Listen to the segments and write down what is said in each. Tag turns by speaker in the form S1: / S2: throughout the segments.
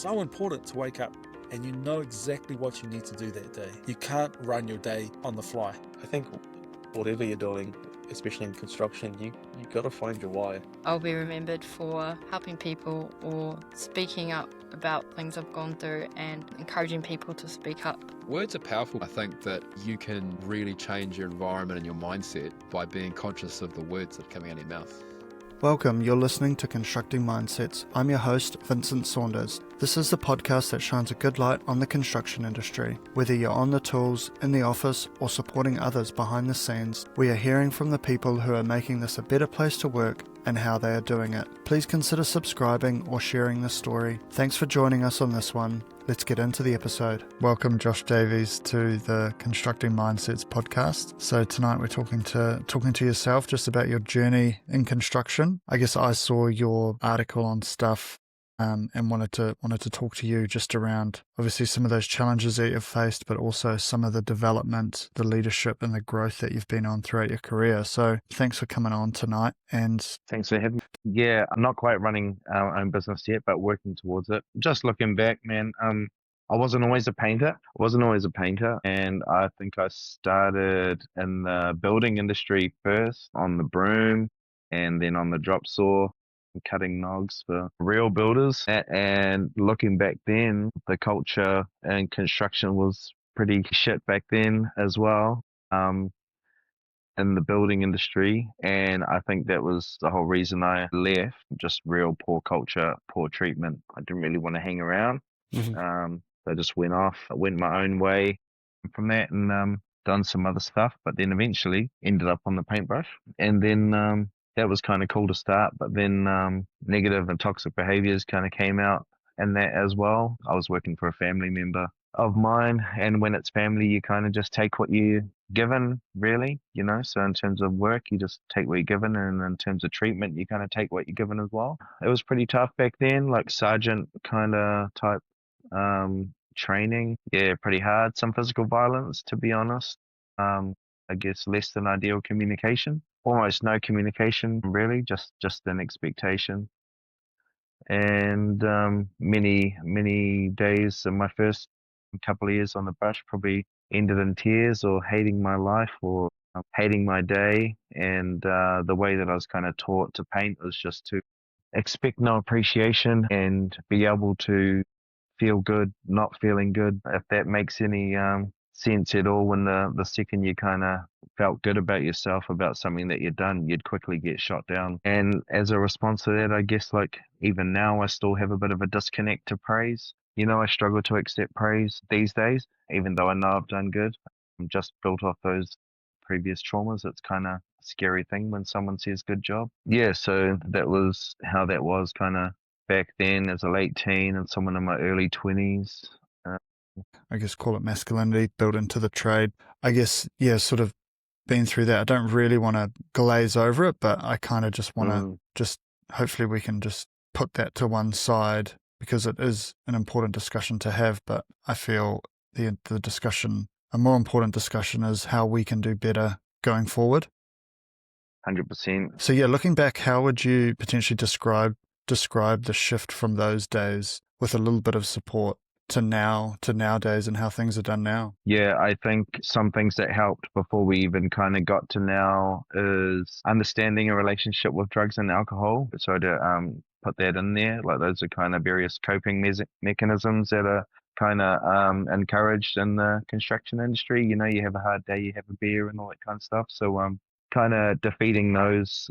S1: so important to wake up and you know exactly what you need to do that day. You can't run your day on the fly.
S2: I think whatever you're doing, especially in construction, you got to find your why.
S3: I'll be remembered for helping people or speaking up about things I've gone through and encouraging people to speak up.
S4: Words are powerful. I think that you can really change your environment and your mindset by being conscious of the words that are coming out of your mouth.
S5: Welcome, you're listening to Constructing Mindsets. I'm your host, Vincent Saunders. This is the podcast that shines a good light on the construction industry. Whether you're on the tools, in the office, or supporting others behind the scenes, we are hearing from the people who are making this a better place to work and how they are doing it. Please consider subscribing or sharing this story. Thanks for joining us on this one. Let's get into the episode. Welcome, Josh Davies, to the Constructing Mindsets podcast. So tonight we're talking to yourself just about your journey in construction. I guess I saw your article on Stuff and wanted to talk to you just around obviously some of those challenges that you've faced, but also some of the development, the leadership and the growth that you've been on throughout your career. So thanks for coming on tonight. And
S6: thanks for having me. Yeah, I'm not quite running our own business yet, but working towards it. Just looking back, man, I wasn't always a painter. And I think I started in the building industry first on the broom and then on the drop saw, cutting nogs for real builders. And looking back then, the culture in construction was pretty shit back then as well. In the building industry, and I think that was the whole reason I left. Just real poor culture, poor treatment. I didn't really want to hang around. I just went off. I went my own way from that and done some other stuff, but then eventually ended up on the paintbrush. And then that was kind of cool to start, but then negative and toxic behaviors kind of came out in that as well. I was working for a family member of mine, and when it's family, you kind of just take what you given, really, you know. So in terms of work, you just take what you're given, and in terms of treatment, you kind of take what you're given as well. It was pretty tough back then, like sergeant kind of type training. Yeah, pretty hard. Some physical violence, to be honest. I guess less than ideal communication. Almost no communication, really, just an expectation. And many days in my first couple of years on the brush probably ended in tears or hating my life or hating my day. And the way that I was kind of taught to paint was just to expect no appreciation and be able to feel good, not feeling good. If that makes any sense at all, when the second you kind of felt good about yourself, about something that you'd done, you'd quickly get shot down. And as a response to that, I guess, like, even now I still have a bit of a disconnect to praise. You know, I struggle to accept praise these days, even though I know I've done good. I'm just built off those previous traumas. It's kind of a scary thing when someone says good job. Yeah, so that was how that was kind of back then as a late teen and someone in my early 20s.
S5: I guess call it masculinity built into the trade. I guess, yeah, sort of been through that. I don't really want to glaze over it, but I kind of just want to hopefully we can just put that to one side because it is an important discussion to have. But I feel the discussion, a more important discussion, is how we can do better going forward.
S6: 100%.
S5: So yeah, looking back, how would you potentially describe the shift from those days with a little bit of support to nowadays and how things are done now?
S6: Yeah, I think some things that helped before we even kind of got to now is understanding a relationship with drugs and alcohol. So to put that in there, like those are kind of various coping mechanisms that are kind of encouraged in the construction industry. You know, you have a hard day, you have a beer and all that kind of stuff. So kind of defeating those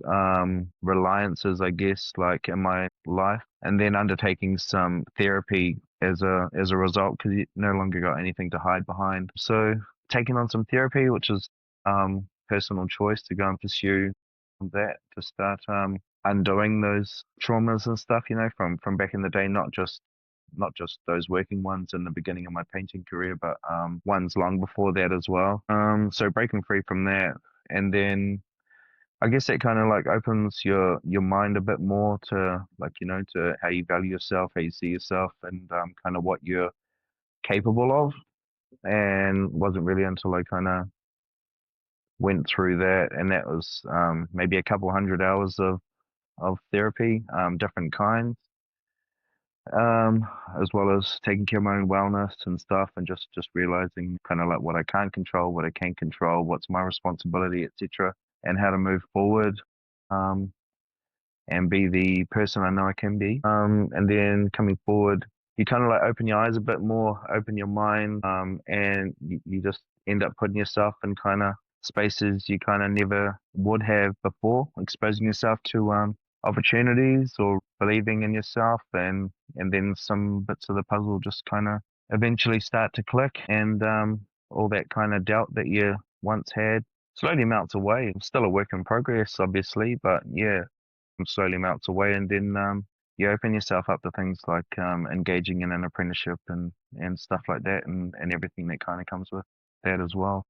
S6: reliances, I guess, like in my life, and then undertaking some therapy as a result, because you no longer got anything to hide behind. So taking on some therapy, which is personal choice to go and pursue that, to start undoing those traumas and stuff, you know, from back in the day, not just those working ones in the beginning of my painting career, but ones long before that as well. So breaking free from that. And then I guess that kind of like opens your mind a bit more to, like, you know, to how you value yourself, how you see yourself, and kind of what you're capable of. And wasn't really until I kind of went through that, and that was maybe a couple hundred hours of therapy, different kinds. um, as well as taking care of my own wellness and stuff, and just realizing kind of like what I can't control, what I can control, what's my responsibility, etc., and how to move forward. Um, and be the person I know I can be. And then coming forward, you kind of like open your eyes a bit more, open your mind, and you just end up putting yourself in kind of spaces you kind of never would have before, exposing yourself to opportunities or believing in yourself, and then some bits of the puzzle just kind of eventually start to click, and all that kind of doubt that you once had slowly melts away. I'm still a work in progress, obviously, but yeah, slowly melts away, and then you open yourself up to things like engaging in an apprenticeship and stuff like that, and everything that kind of comes with that as well.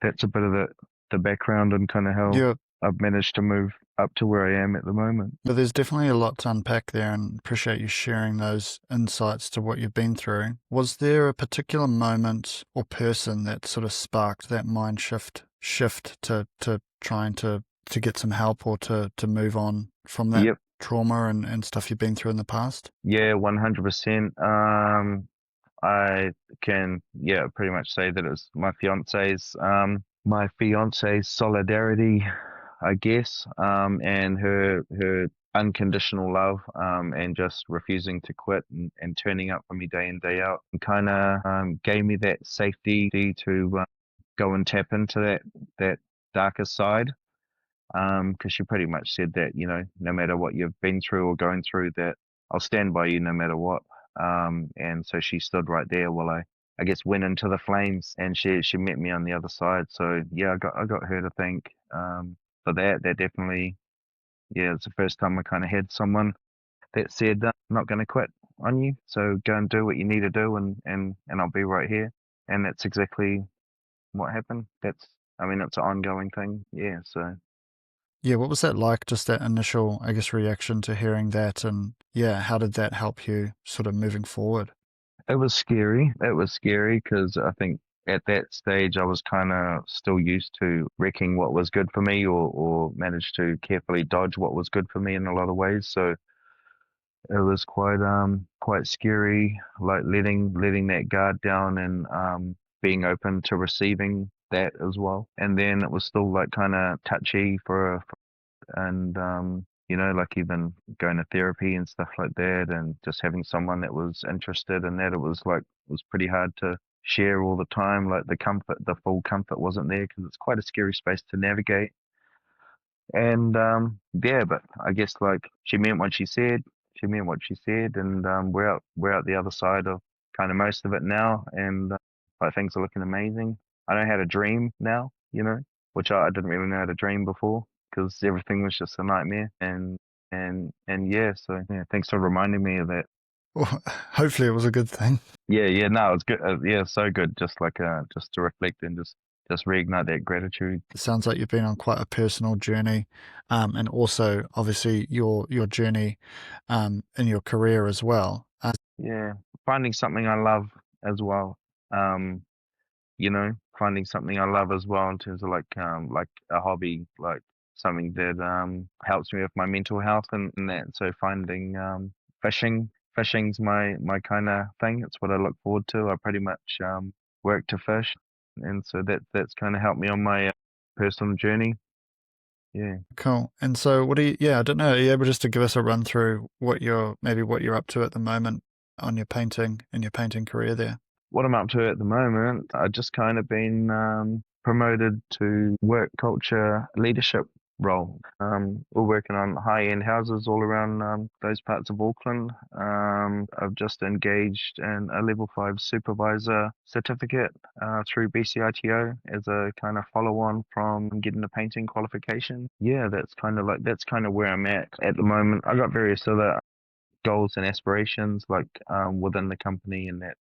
S6: That's a bit of the background and kind of how
S5: Yeah,
S6: I've managed to move up to where I am at the moment.
S5: but there's definitely a lot to unpack there, and appreciate you sharing those insights to what you've been through. Was there a particular moment or person that sort of sparked that mind shift to trying to get some help or to move on from that
S6: Yep.
S5: trauma and stuff you've been through in the past?
S6: Yeah, 100%. I can, yeah, pretty much say that it's my fiance's solidarity, I guess, and her unconditional love, and just refusing to quit, and turning up for me day in, day out, and kind of gave me that safety to go and tap into that darker side. Because she pretty much said that, no matter what you've been through or going through, that I'll stand by you no matter what. And so she stood right there while I guess went into the flames, and she met me on the other side. So yeah, I got her to thank for that. That definitely, yeah, it's the first time I kind of had someone that said, I'm not going to quit on you. So go and do what you need to do, and I'll be right here. And that's exactly what happened. I mean, it's an ongoing thing. Yeah. So.
S5: Yeah, what was that like, just that initial, I guess, reaction to hearing that? And yeah, how did that help you sort of moving forward?
S6: It was scary. It was scary because I think at that stage I was kind of still used to wrecking what was good for me, or managed to carefully dodge what was good for me in a lot of ways. So it was quite scary, like letting that guard down, and being open to receiving that as well. And then it was still like kind of touchy and like even going to therapy and stuff like that, and just having someone that was interested in that. It was pretty hard to share all the time. Like the full comfort wasn't there, because it's quite a scary space to navigate. And yeah, but I guess like she meant what she said. She meant what she said, and we're out the other side of kind of most of it now, and like things are looking amazing. I know how to dream now, which I didn't really know how to dream before, because everything was just a nightmare. And yeah, so yeah, thanks for reminding me of that.
S5: Well, hopefully it was a good thing.
S6: Yeah, no, it's good. Yeah, so good. Just like just to reflect and just reignite that gratitude.
S5: It sounds like you've been on quite a personal journey, and also obviously your journey in your career as well.
S6: Yeah, finding something I love as well. Um, finding something I love as well, in terms of like a hobby, like something that helps me with my mental health, and that. So finding fishing's my kind of thing. It's what I look forward to. I pretty much work to fish, and so that's kind of helped me on my personal journey. Yeah.
S5: Cool. And so what do you, yeah, I don't know, are you able just to give us a run through what you're up to at the moment on your painting and your painting career there?
S6: What I'm up to at the moment, I just kind of been promoted to work culture leadership role. We're working on high-end houses all around those parts of Auckland. I've just engaged in a level 5 supervisor certificate through BCITO as a kind of follow-on from getting the painting qualification. Yeah, that's kind of where I'm at the moment. I got various other goals and aspirations, like within the company, and that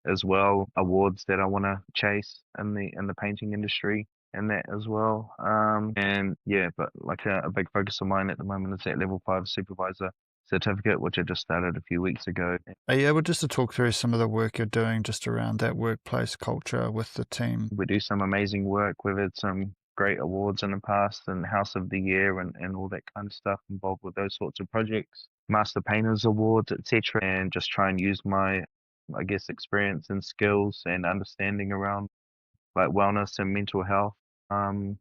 S6: as well, awards that I want to chase in the painting industry, and that as well. And yeah, but like a big focus of mine at the moment is that level 5 supervisor certificate, which I just started a few weeks ago.
S5: Are you able just to talk through some of the work you're doing just around that workplace culture with the team?
S6: We do some amazing work. We've had some great awards in the past, and House of the Year, and all that kind of stuff involved with those sorts of projects. Master Painters Awards, etc., and just try and use my, I guess, experience and skills and understanding around like wellness and mental health, um,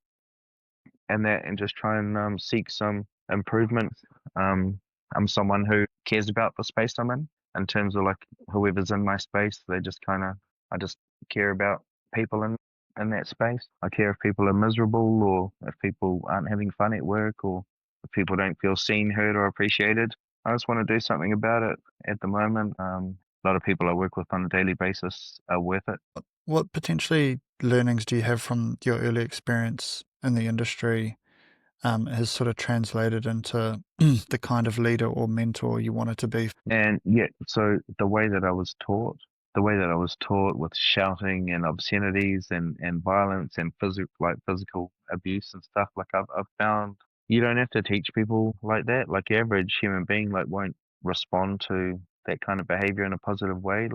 S6: and just try and seek some improvement. Um, I'm someone who cares about the space I'm in terms of like whoever's in my space. They just kind of, I just care about people in that space. I care if people are miserable or if people aren't having fun at work or if people don't feel seen, heard, or appreciated. I just want to do something about it at the moment. A lot of people I work with on a daily basis are worth it.
S5: What potentially learnings do you have from your early experience in the industry has sort of translated into the kind of leader or mentor you wanted to be?
S6: And yeah, so the way that I was taught with shouting and obscenities and violence and physical abuse and stuff, like I've found you don't have to teach people like that. Like your average human being like won't respond to that kind of behavior in a positive way.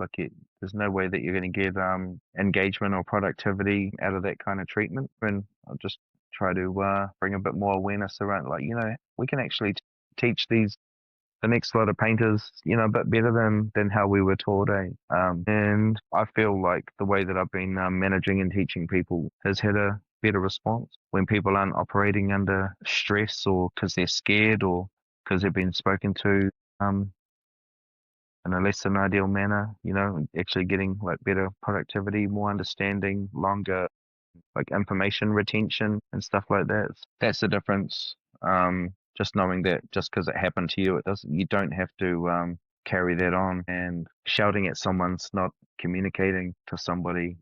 S6: There's no way that you're going to get engagement or productivity out of that kind of treatment. And I'll just try to bring a bit more awareness around, like, we can actually teach the next lot of painters, a bit better than how we were taught, eh? And I feel like the way that I've been managing and teaching people has had a better response when people aren't operating under stress or because they're scared or because they've been spoken to in a less than ideal manner, actually getting like better productivity, more understanding, longer like information retention and stuff like that. That's the difference. Just knowing that just because it happened to you, you don't have to carry that on. And shouting at someone's not communicating to somebody,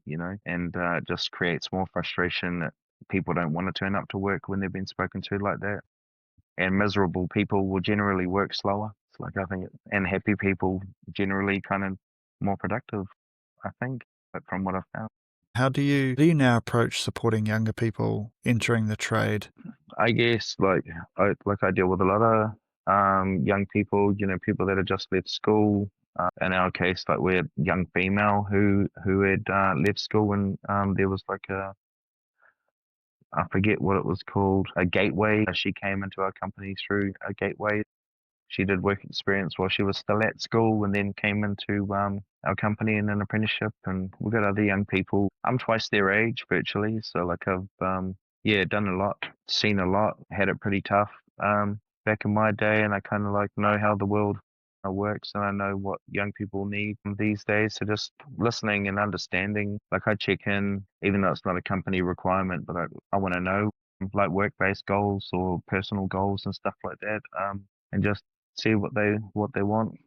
S6: and just creates more frustration that people don't want to turn up to work when they've been spoken to like that. And miserable people will generally work slower. It's like I think, and happy people generally kind of more productive. I think, but from what I've found.
S5: How do you now approach supporting younger people entering the trade?
S6: I guess I deal with a lot of young people, people that have just left school. In our case, like we're a young female who had left school, and there was like I forget what it was called, a gateway. She came into our company through a gateway. She did work experience while she was still at school and then came into our company in an apprenticeship. And we've got other young people. I'm twice their age virtually. So like I've, done a lot, seen a lot, had it pretty tough back in my day. And I kind of like know how the world works and I know what young people need these days. So just listening and understanding, like I check in, even though it's not a company requirement, but I want to know like work-based goals or personal goals and stuff like that. And just see what they want,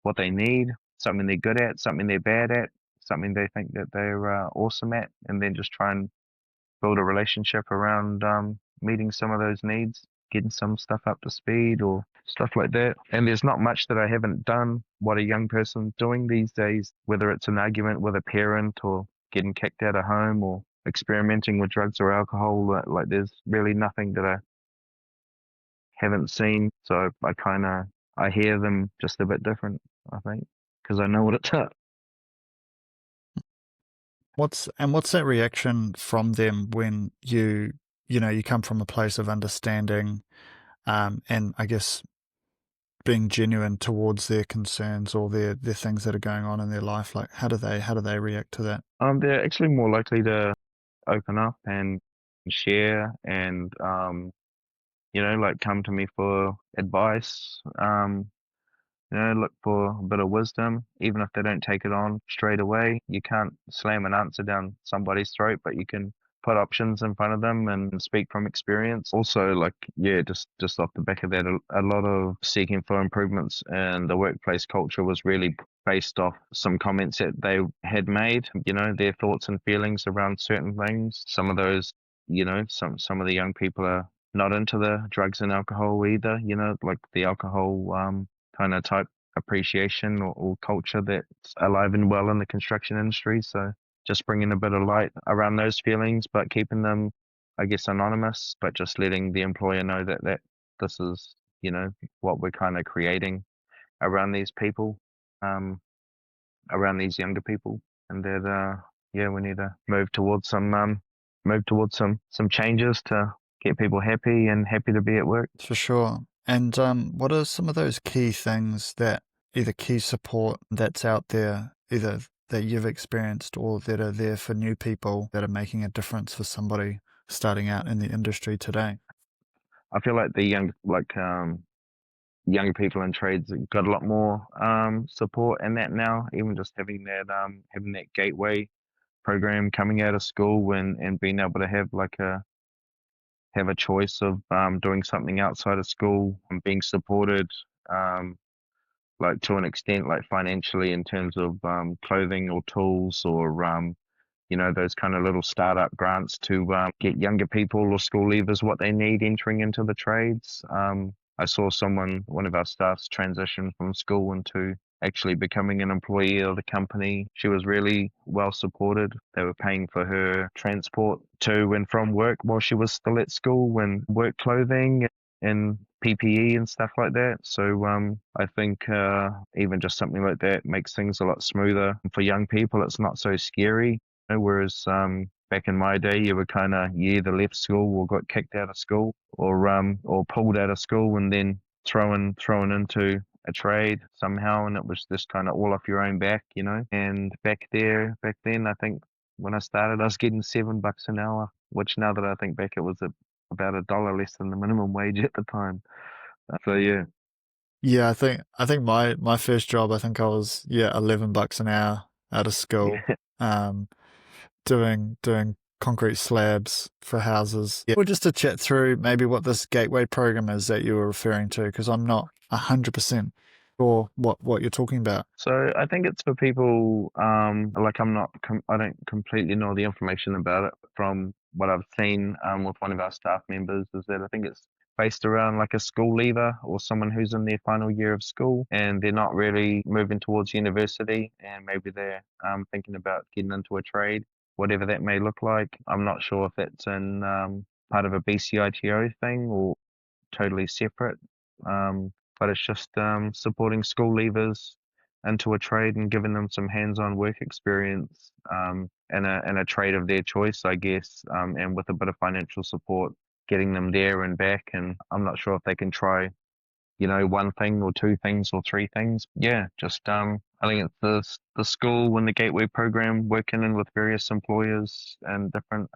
S6: what they need, something they're good at, something they're bad at, something they think that they're awesome at, and then just try and build a relationship around meeting some of those needs, getting some stuff up to speed or stuff like that. And there's not much that I haven't done what a young person's doing these days, whether it's an argument with a parent or getting kicked out of home or experimenting with drugs or alcohol. Like there's really nothing that I haven't seen, so I hear them just a bit different, I think, because I know what it's at.
S5: What's that reaction from them when you come from a place of understanding, and I guess being genuine towards their concerns or their things that are going on in their life? Like how do they react to that?
S6: They're actually more likely to open up and share and like come to me for advice. Look for a bit of wisdom, even if they don't take it on straight away. You can't slam an answer down somebody's throat, but you can put options in front of them and speak from experience. Also, just off the back of that, a lot of seeking for improvements in the workplace culture was really based off some comments that they had made, their thoughts and feelings around certain things. Some of those, some of the young people are not into the drugs and alcohol either, like the alcohol kind of type appreciation or culture that's alive and well in the construction industry. So just bringing a bit of light around those feelings, but keeping them, I guess, anonymous, but just letting the employer know that this is, what we're kind of creating around these people, around these younger people, and that, we need to move towards some changes to get people happy and happy to be at work.
S5: For sure. And what are some of those key things that either key support that's out there, either that you've experienced or that are there for new people that are making a difference for somebody starting out in the industry today?
S6: I feel like the young people in trades got a lot more support in that now. Even just having that gateway program coming out of school and being able to have a choice of doing something outside of school and being supported, um, like to an extent, like financially in terms of clothing or tools or those kind of little startup grants to get younger people or school leavers what they need entering into the trades. I saw one of our staffs transition from school into actually becoming an employee of the company. She was really well supported. They were paying for her transport to and from work while she was still at school, and work clothing and PPE and stuff like that. So I think even just something like that makes things a lot smoother. For young people, it's not so scary. Whereas back in my day, you were you either left school or got kicked out of school, or pulled out of school and then thrown into a trade somehow, and it was just kind of all off your own back, And back then, I think when I started, I was getting $7 an hour, which now that I think back, it was about $1 less than the minimum wage at the time. So yeah.
S5: Yeah, I think my first job, I think I was $11 an hour out of school, um, doing concrete slabs for houses. Yeah. Or just to chat through maybe what this gateway program is that you were referring to, because I'm not 100% sure what you're talking about.
S6: So I think it's for people, like I don't completely know the information about it. From what I've seen with one of our staff members, is that I think it's based around like a school leaver or someone who's in their final year of school and they're not really moving towards university, and maybe they're thinking about getting into a trade, whatever that may look like. I'm not sure if it's in part of a BCITO thing or totally separate. But it's just supporting school leavers into a trade and giving them some hands-on work experience in a trade of their choice, I guess, and with a bit of financial support, getting them there and back. And I'm not sure if they can try, one thing or two things or three things. Yeah, just I think it's the school and the gateway program working in with various employers and different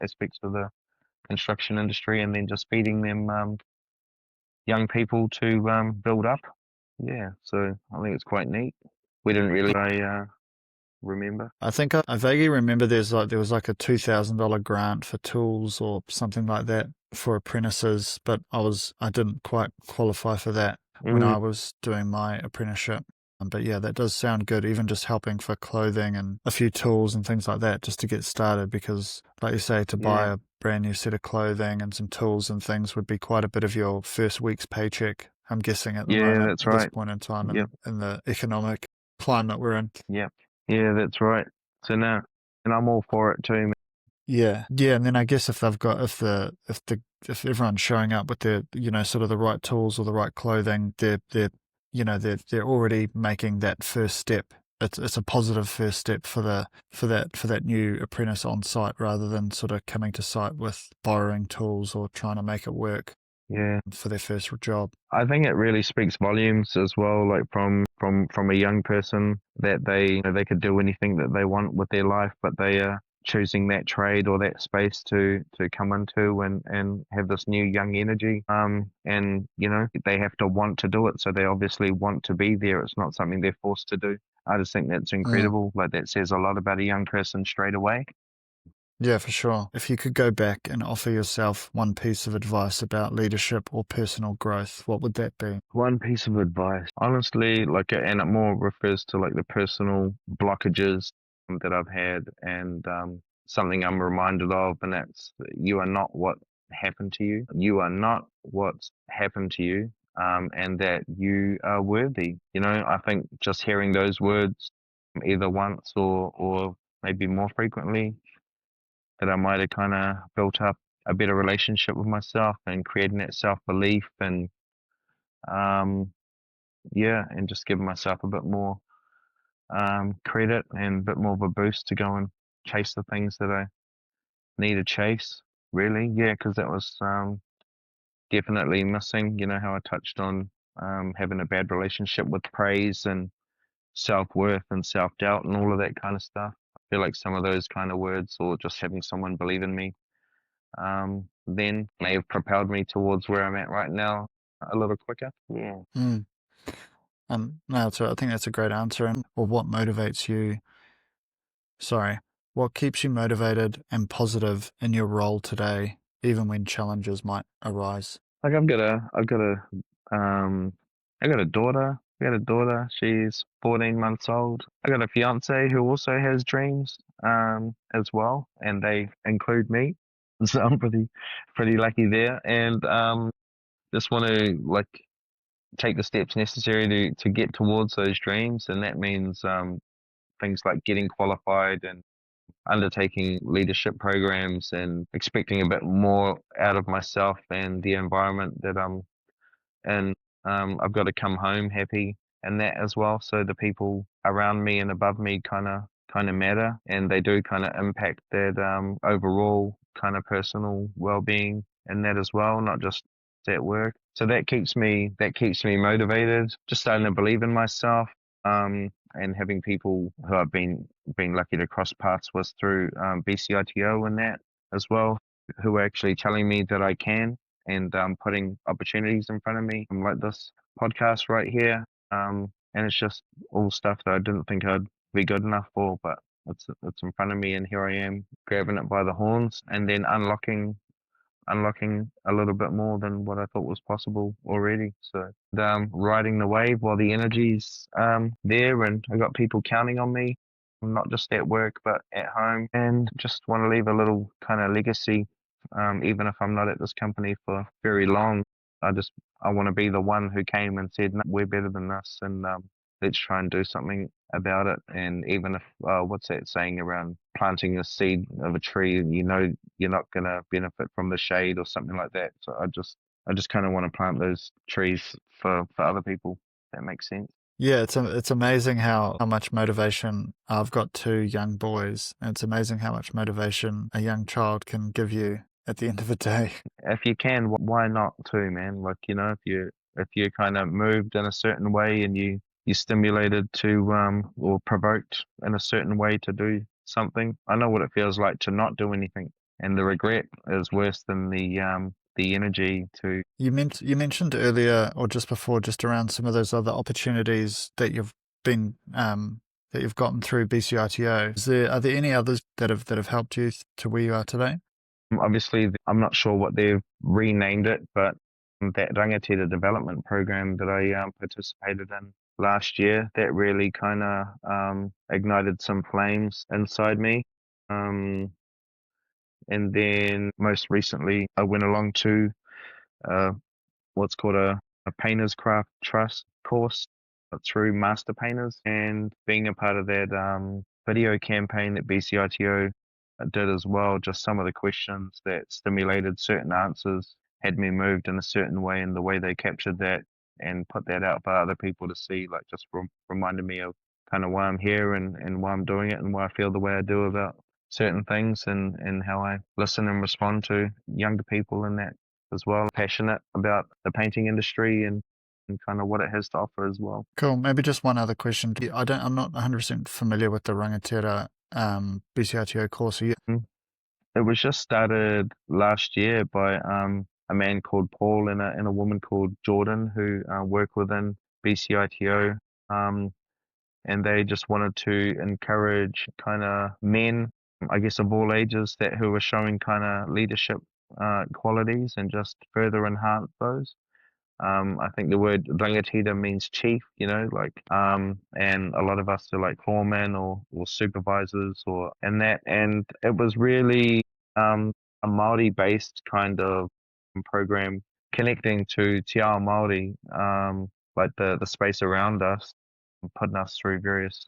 S6: aspects of the construction industry, and then just feeding them young people to build up. Yeah, so I think it's quite neat. We didn't really, I remember.
S5: I think I vaguely remember there was like a $2,000 grant for tools or something like that for apprentices, but I didn't quite qualify for that when I was doing my apprenticeship. But yeah, that does sound good, even just helping for clothing and a few tools and things like that just to get started, because like you say, to buy
S6: Yeah.
S5: a brand new set of clothing and some tools and things would be quite a bit of your first week's paycheck, I'm guessing, at the
S6: Yeah,
S5: moment,
S6: that's
S5: at this
S6: right.
S5: point in time
S6: Yep.
S5: in the economic climate we're in.
S6: Yep. Yeah, that's right. So now, and I'm all for it too, man.
S5: Yeah, yeah, and then I guess if if everyone's showing up with their sort of the right tools or the right clothing, they're already making that first step. It's a positive first step for that new apprentice on site, rather than sort of coming to site with borrowing tools or trying to make it work
S6: Yeah.
S5: for their first job.
S6: I think it really speaks volumes as well, like from a young person, that they could do anything that they want with their life, but they are choosing that trade or that space to come into and have this new young energy. And they have to want to do it, so they obviously want to be there. It's not something they're forced to do. I just think that's incredible. Like, that says a lot about a young person straight away.
S5: Yeah, for sure. If you could go back and offer yourself one piece of advice about leadership or personal growth, what would that be?
S6: One piece of advice, honestly, and it more refers to like the personal blockages that I've had, and something I'm reminded of, and that's, you are not what happened to you. You are not what's happened to you, and that you are worthy. I think just hearing those words either once or maybe more frequently, that I might have kind of built up a better relationship with myself and creating that self-belief, and um, yeah, and just giving myself a bit more credit and a bit more of a boost to go and chase the things that I need to chase, really. Yeah, because that was definitely missing. You know how I touched on having a bad relationship with praise and self-worth and self-doubt and all of that kind of stuff. I feel like some of those kind of words, or just having someone believe in me, then may have propelled me towards where I'm at right now a little quicker. Yeah.
S5: Mm. No, I think that's a great answer. Or what motivates you? Sorry, what keeps you motivated and positive in your role today, even when challenges might arise?
S6: Like um, I got a daughter. I got a daughter. She's 14 months old. I got a fiance who also has dreams, as well, and they include me. So I'm pretty lucky there, and just want to like take the steps necessary to get towards those dreams, and that means things like getting qualified and undertaking leadership programs and expecting a bit more out of myself and the environment that I'm in. I've got to come home happy and that as well. So the people around me and above me kind of matter, and they do kind of impact that overall kind of personal well-being and that as well, not just at work. So that keeps me motivated. Just starting to believe in myself. And having people who I've been lucky to cross paths with through BCITO and that as well, who are actually telling me that I can, and putting opportunities in front of me, like this podcast right here. And it's just all stuff that I didn't think I'd be good enough for, but it's in front of me, and here I am grabbing it by the horns, and then unlocking a little bit more than what I thought was possible already. So riding the wave while the energy's there, and I got people counting on me, not just at work but at home, and just want to leave a little kind of legacy. Even if I'm not at this company for very long, I want to be the one who came and said, no, we're better than this, and let's try and do something about it. And even if what's that saying around planting a seed of a tree, and you're not going to benefit from the shade or something like that. So I just kind of want to plant those trees for other people. That makes sense.
S5: Yeah, it's amazing how much motivation I've got two young boys, and it's amazing how much motivation a young child can give you at the end of the day.
S6: If you can, why not too, man? Like, if you kind of moved in a certain way, and you stimulated to or provoked in a certain way to do something. I know what it feels like to not do anything, and the regret is worse than the energy to.
S5: You mentioned earlier, or just before, just around some of those other opportunities that you've been that you've gotten through BCITO. Are there any others that have helped you to where you are today?
S6: Obviously, I'm not sure what they've renamed it, but that rangatira development program that I participated in last year, that really kind of ignited some flames inside me. And then most recently, I went along to uh, what's called a Painters Craft Trust course through Master Painters, and being a part of that video campaign that BCITO did as well. Just some of the questions that stimulated certain answers had me moved in a certain way, and the way they captured that and put that out for other people to see, like, just reminded me of kind of why I'm here, and why I'm doing it, and why I feel the way I do about certain things, and how I listen and respond to younger people in that as well. Passionate about the painting industry, and kind of what it has to offer as well.
S5: Cool. Maybe just one other question. I'm not 100% familiar with the rangatira BCITO course. Are you?
S6: It was just started last year by a man called Paul and a woman called Jordan, who work within BCITO, and they just wanted to encourage kind of men, I guess, of all ages, that who were showing kind of leadership qualities, and just further enhance those. I think the word rangatira means chief, and a lot of us are like foremen or supervisors and it was really a Māori based kind of program, connecting to Te Ao Māori, like the space around us, putting us through various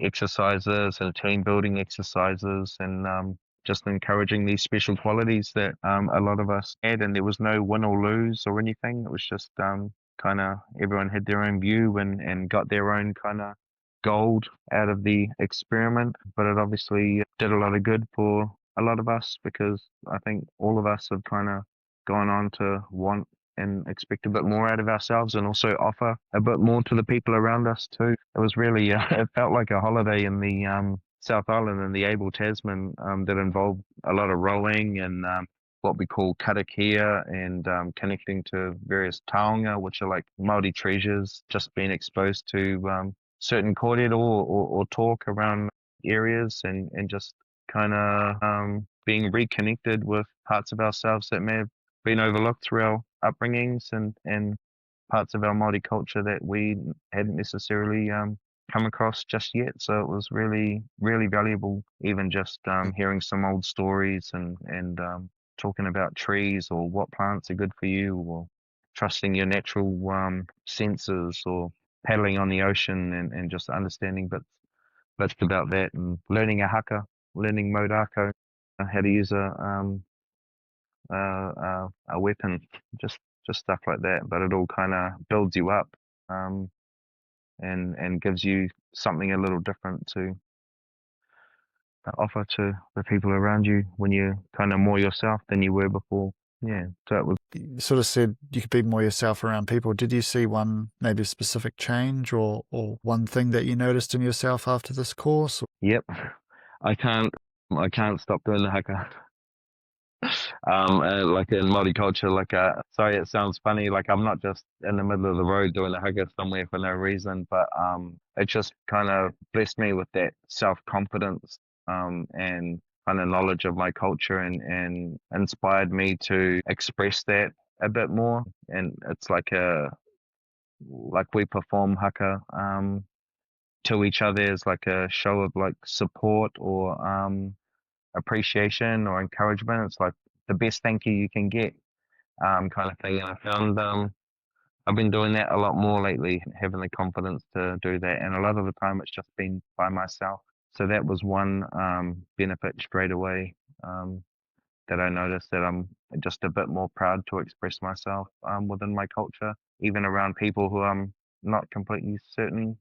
S6: exercises and team building exercises, and just encouraging these special qualities that a lot of us had. And there was no win or lose or anything. It was just kind of everyone had their own view, and got their own kind of gold out of the experiment. But it obviously did a lot of good for a lot of us, because I think all of us have kind of gone on to want and expect a bit more out of ourselves, and also offer a bit more to the people around us too. It was really, it felt like a holiday in the South Island in the Abel Tasman that involved a lot of rowing and what we call karakia and connecting to various taonga, which are like Māori treasures, just being exposed to certain kōrero or talk around areas and just kind of being reconnected with parts of ourselves that may have been overlooked through our upbringings and parts of our Māori culture that we hadn't necessarily come across just yet. So it was really, really valuable, even just hearing some old stories and talking about trees or what plants are good for you, or trusting your natural senses, or paddling on the ocean and just understanding bits about that, and learning a haka, learning modako, how to use a weapon, just stuff like that. But it all kind of builds you up, and gives you something a little different to offer to the people around you when you're kind of more yourself than you were before. Yeah, so it was.
S5: You sort of said you could be more yourself around people. Did you see one maybe specific change or one thing that you noticed in yourself after this course?
S6: Yep, I can't stop doing the haka. Like in Māori culture, sorry, it sounds funny. Like I'm not just in the middle of the road doing a hugger somewhere for no reason, but it just kind of blessed me with that self-confidence, and kind of knowledge of my culture, and inspired me to express that a bit more. And it's like we perform haka to each other as like a show of like support or appreciation or encouragement. It's like the best thank you can get, kind of thing. And I found I've been doing that a lot more lately, having the confidence to do that. And a lot of the time it's just been by myself. So that was one benefit straight away, that I noticed, that I'm just a bit more proud to express myself within my culture, even around people who I'm not completely certain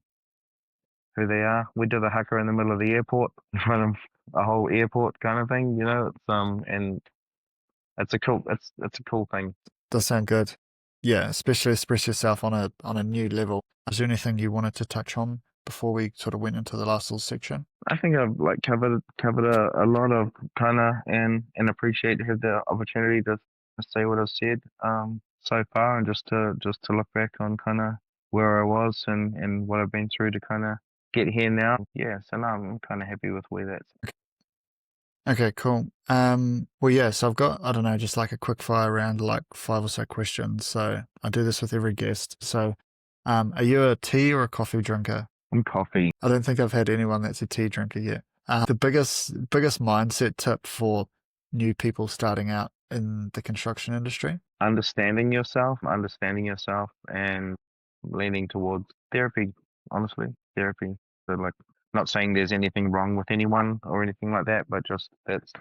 S6: who they are. We did a haka in the middle of the airport, in front of a whole airport kind of thing, you know. It's and it's a cool thing.
S5: Does sound good. Yeah, especially express yourself on a new level. Is there anything you wanted to touch on before we sort of went into the last little section?
S6: I think I've like covered a lot of kind of, and appreciate to have the opportunity to say what I've said so far, and just to look back on kind of where I was and what I've been through to kind of get here now. Yeah, so now I'm kind of happy with where that's.
S5: Okay, cool. Well, yeah, so I've got, I don't know, just like a quick fire round, like 5 or so questions. So I do this with every guest. So, are you a tea or a coffee drinker?
S6: I'm coffee.
S5: I don't think I've had anyone that's a tea drinker yet. The biggest mindset tip for new people starting out in the construction industry?
S6: Understanding yourself, and leaning towards therapy. Honestly, therapy. So like, not saying there's anything wrong with anyone or anything like that, but just that's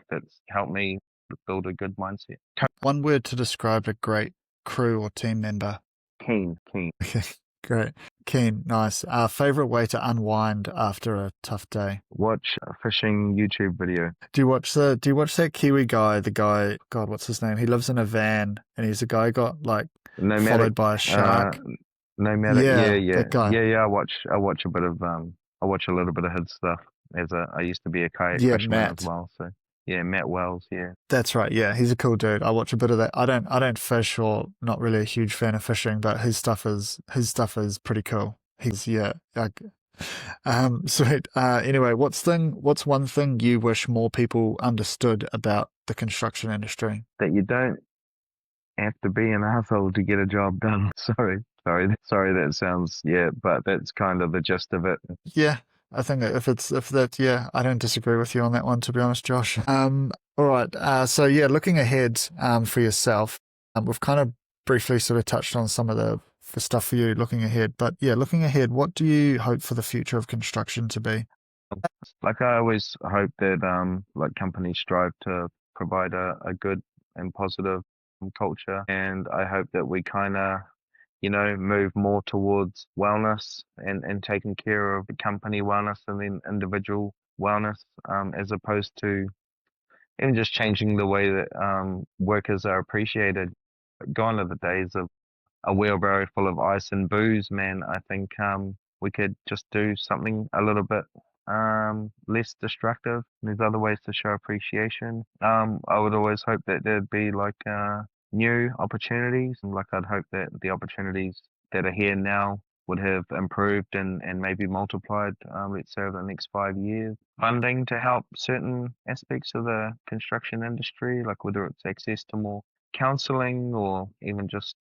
S6: helped me build a good mindset.
S5: One word to describe a great crew or team member.
S6: Keen.
S5: Okay, great. Keen, nice. Favorite way to unwind after a tough day?
S6: Watch a fishing YouTube video.
S5: Do you watch that Kiwi guy? The guy, God, what's his name? He lives in a van, and he's a guy who got like followed by a shark.
S6: Nomadic. Yeah.
S5: That guy.
S6: Yeah. I watch a bit of I watch a little bit of his stuff. I used to be a kayak fisherman
S5: Matt.
S6: as well. So yeah, Matt Wells. Yeah,
S5: that's right. Yeah, he's a cool dude. I watch a bit of that. I don't fish, or not really a huge fan of fishing, but his stuff is pretty cool. He's sweet. Anyway, what's one thing you wish more people understood about the construction industry?
S6: That you don't have to be an asshole to get a job done. Sorry, that sounds, but that's kind of the gist of it.
S5: Yeah, I think I don't disagree with you on that one, to be honest, Josh. All right, so yeah, looking ahead for yourself, we've kind of briefly sort of touched on some of the stuff for you looking ahead, but yeah, looking ahead, what do you hope for the future of construction to be?
S6: Like, I always hope that like companies strive to provide a good and positive culture, and I hope that we kind of move more towards wellness and taking care of the company wellness and then individual wellness, as opposed to even just changing the way that workers are appreciated. Gone are the days of a wheelbarrow full of ice and booze, man. I think we could just do something a little bit less destructive. There's other ways to show appreciation. I would always hope that there'd be like new opportunities, and like I'd hope that the opportunities that are here now would have improved and maybe multiplied, let's say over the next 5 years. Funding to help certain aspects of the construction industry, like whether it's access to more counseling or even just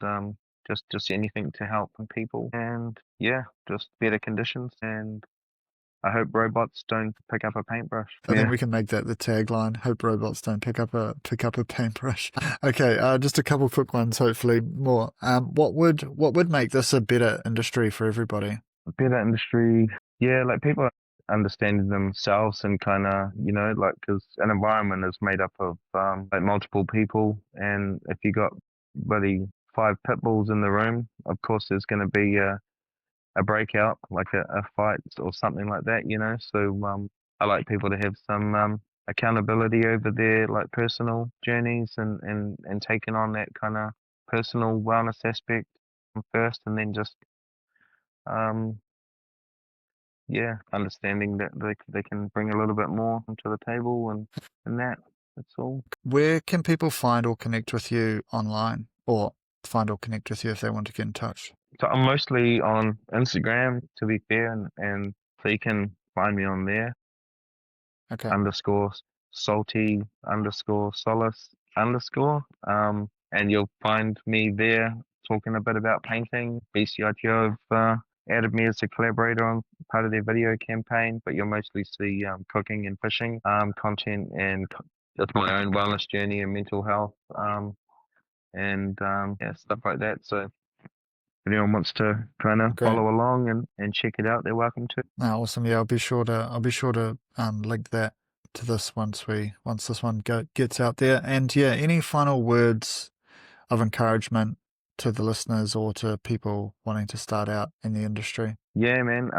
S6: anything to help people, and yeah, just better conditions. And I hope robots don't pick up a paintbrush.
S5: I think we can make that the tagline. Hope robots don't pick up a paintbrush. Okay, just a couple quick ones, hopefully more. What would make this a better industry for everybody?
S6: Better industry, yeah, like people understanding themselves and kind of, like, because an environment is made up of like multiple people, and if you got bloody 5 pit bulls in the room, of course there's going to be a breakout, like a fight or something like that, So I like people to have some accountability over their like personal journeys and taking on that kind of personal wellness aspect first, and then just yeah, understanding that they can bring a little bit more to the table, and that's all.
S5: Where can people find or connect with you online, or find or connect with you if they want to get in touch?
S6: So I'm mostly on Instagram, to be fair, and so you can find me on there.
S5: Okay.
S6: _ salty _ solace _ and you'll find me there talking a bit about painting. BCITO have added me as a collaborator on part of their video campaign, but you'll mostly see cooking and fishing content, and just my own wellness journey and mental health and yeah, stuff like that. So if anyone wants to kind of follow along and check it out, they're welcome to.
S5: Awesome. Yeah, I'll be sure to link that to this once this one gets out there. And yeah, any final words of encouragement to the listeners or to people wanting to start out in the industry?
S6: Yeah, man.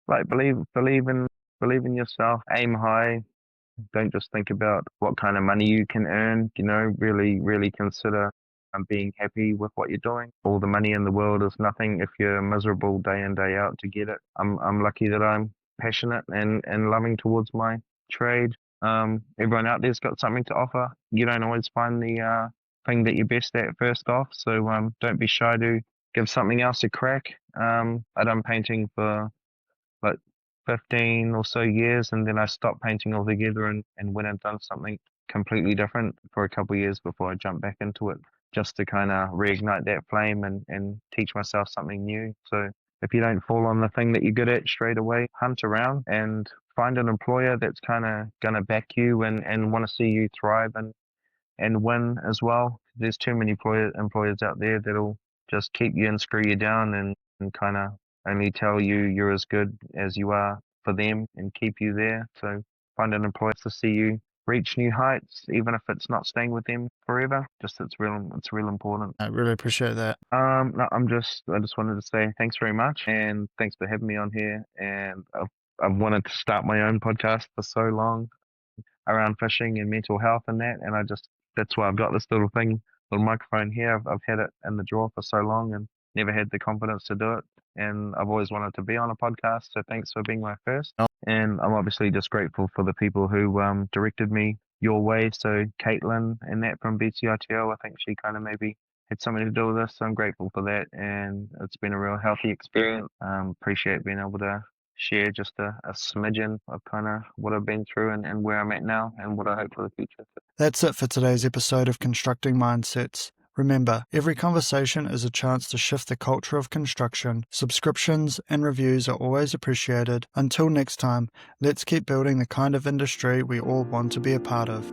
S6: Like believe in yourself. Aim high. Don't just think about what kind of money you can earn. Really consider being happy with what you're doing. All the money in the world is nothing if you're miserable day in, day out to get it. I'm lucky that I'm passionate and loving towards my trade. Everyone out there's got something to offer. You don't always find the thing that you're best at first off, so don't be shy to give something else a crack. I done painting for like 15 or so years, and then I stopped painting altogether and went and done something completely different for a couple of years before I jumped back into it, just to kind of reignite that flame and teach myself something new. So if you don't fall on the thing that you're good at straight away, hunt around and find an employer that's kind of going to back you and want to see you thrive and win as well. There's too many employers out there that'll just keep you and screw you down and kind of only tell you you're as good as you are for them and keep you there. So find an employer to see you reach new heights, even if it's not staying with them forever. It's real important.
S5: I really appreciate that.
S6: No, I just wanted to say thanks very much, and thanks for having me on here. And I've wanted to start my own podcast for so long around fishing and mental health and that, and that's why I've got this little microphone here. I've had it in the drawer for so long and never had the confidence to do it. And I've always wanted to be on a podcast, so thanks for being my first. And I'm obviously just grateful for the people who directed me your way. So Caitlin and that from BCITO, I think she kind of maybe had something to do with this. So I'm grateful for that, and it's been a real healthy experience. Appreciate being able to share just a smidgen of kind of what I've been through and where I'm at now and what I hope for the future.
S5: That's it for today's episode of Constructing Mindsets. Remember, every conversation is a chance to shift the culture of construction. Subscriptions and reviews are always appreciated. Until next time, let's keep building the kind of industry we all want to be a part of.